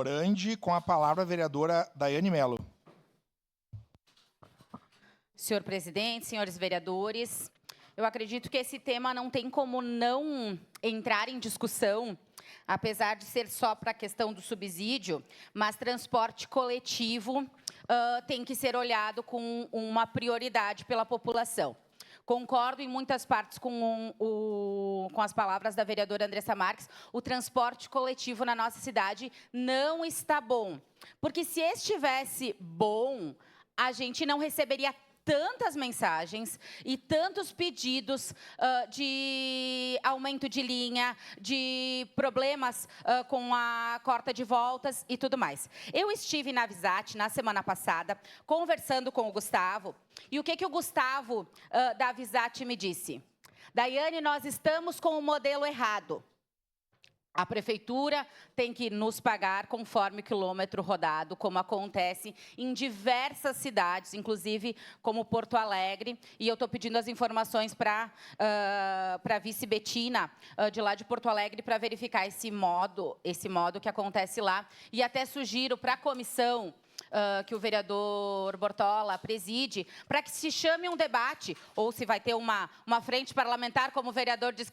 Grande, com a palavra a vereadora Daiane Mello. Senhor presidente, senhores vereadores, eu acredito que esse tema não tem como não entrar em discussão, apesar de ser só para a questão do subsídio, mas transporte coletivo tem que ser olhado com uma prioridade pela população. Concordo em muitas partes com as palavras da vereadora Andressa Marques. O transporte coletivo na nossa cidade não está bom. Porque se estivesse bom, a gente não receberia tantas mensagens e tantos pedidos de aumento de linha, de problemas com a corta de voltas e tudo mais. Eu estive na Visat na semana passada, conversando com o Gustavo, e o que o Gustavo da Visat me disse? Daiane, nós estamos com o modelo errado. A prefeitura tem que nos pagar conforme o quilômetro rodado, como acontece em diversas cidades, inclusive como Porto Alegre. E eu estou pedindo as informações para a vice Betina, de lá de Porto Alegre, para verificar esse modo que acontece lá. E até sugiro para a comissão que o vereador Bortola preside, para que se chame um debate, ou se vai ter uma frente parlamentar, como o vereador disse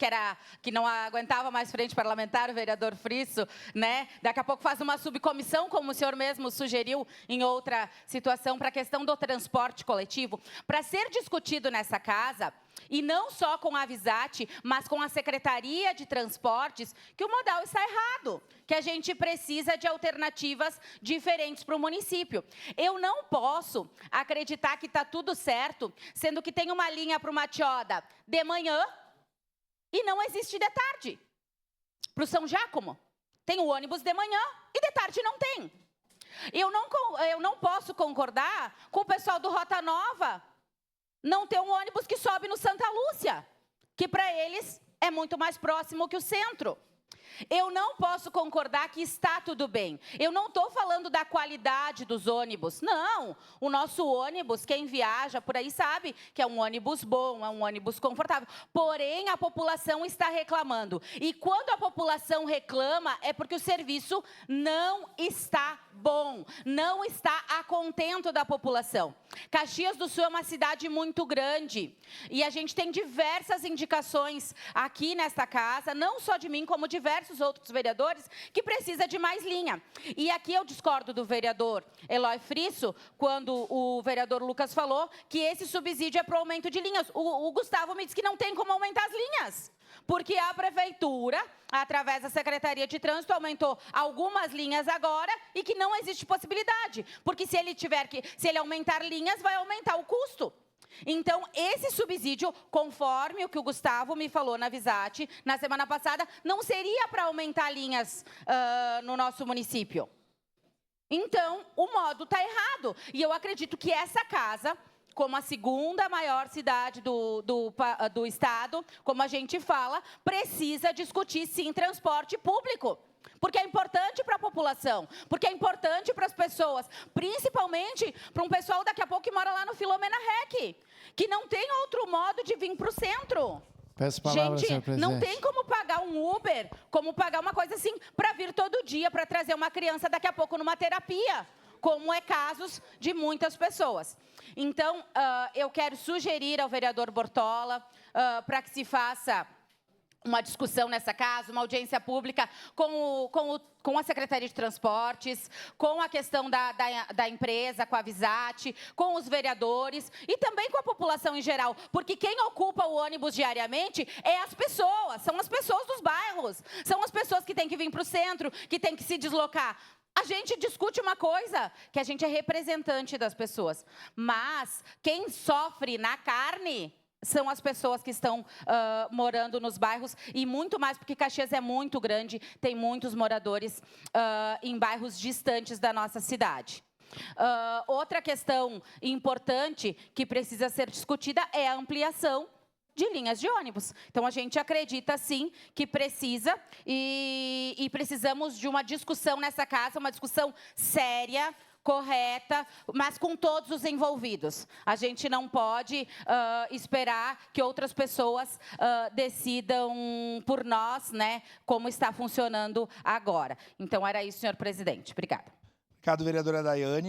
que não aguentava mais frente parlamentar, o vereador Frisso, né? Daqui a pouco faz uma subcomissão, como o senhor mesmo sugeriu em outra situação, para a questão do transporte coletivo, para ser discutido nessa casa, e não só com a Visat, mas com a Secretaria de Transportes, que o modal está errado, que a gente precisa de alternativas diferentes para o município. Eu não posso acreditar que está tudo certo, sendo que tem uma linha para o Matioda de manhã e não existe de tarde. Para o São Jácomo, tem o ônibus de manhã e de tarde não tem. Eu não posso concordar com o pessoal do Rota Nova não ter um ônibus que sobe no Santa Lúcia, que para eles é muito mais próximo que o centro. Eu não posso concordar que está tudo bem. Eu não estou falando da qualidade dos ônibus. Não, o nosso ônibus, quem viaja por aí sabe que é um ônibus bom, é um ônibus confortável. Porém, a população está reclamando. E quando a população reclama, é porque o serviço não está bom, não está a contento da população. Caxias do Sul é uma cidade muito grande e a gente tem diversas indicações aqui nesta casa, não só de mim, como diversos outros vereadores, que precisa de mais linha. E aqui eu discordo do vereador Eloy Frisso, quando o vereador Lucas falou que esse subsídio é para o aumento de linhas. O Gustavo me disse que não tem como aumentar as linhas, porque a prefeitura, através da Secretaria de Trânsito, aumentou algumas linhas agora e que não existe possibilidade, porque se ele aumentar linhas, vai aumentar o custo. Então, esse subsídio, conforme o que o Gustavo me falou na Visat, na semana passada, não seria para aumentar linhas no nosso município. Então, o modo está errado. E eu acredito que essa casa, como a segunda maior cidade do estado, como a gente fala, precisa discutir, sim, transporte público. Porque é importante para a população, porque é importante para as pessoas, principalmente para um pessoal daqui a pouco que mora lá no Filomena Rec, que não tem outro modo de vir para o centro. Peço palavra, senhor presidente. Não tem como pagar um Uber, como pagar uma coisa assim, para vir todo dia, para trazer uma criança daqui a pouco numa terapia, como é casos de muitas pessoas. Então, eu quero sugerir ao vereador Bortola para que se faça uma discussão nessa casa, uma audiência pública com a Secretaria de Transportes, com a questão da empresa, com a Visat, com os vereadores e também com a população em geral, porque quem ocupa o ônibus diariamente é as pessoas, são as pessoas dos bairros, são as pessoas que têm que vir para o centro, que têm que se deslocar. A gente discute uma coisa, que a gente é representante das pessoas, mas quem sofre na carne são as pessoas que estão morando nos bairros, e muito mais porque Caxias é muito grande, tem muitos moradores em bairros distantes da nossa cidade. Outra questão importante que precisa ser discutida é a ampliação de linhas de ônibus. Então, a gente acredita, sim, que precisa e precisamos de uma discussão nessa casa, uma discussão séria, correta, mas com todos os envolvidos. A gente não pode esperar que outras pessoas decidam por nós, né, como está funcionando agora. Então, era isso, senhor presidente. Obrigada. Obrigado, vereadora Daiane.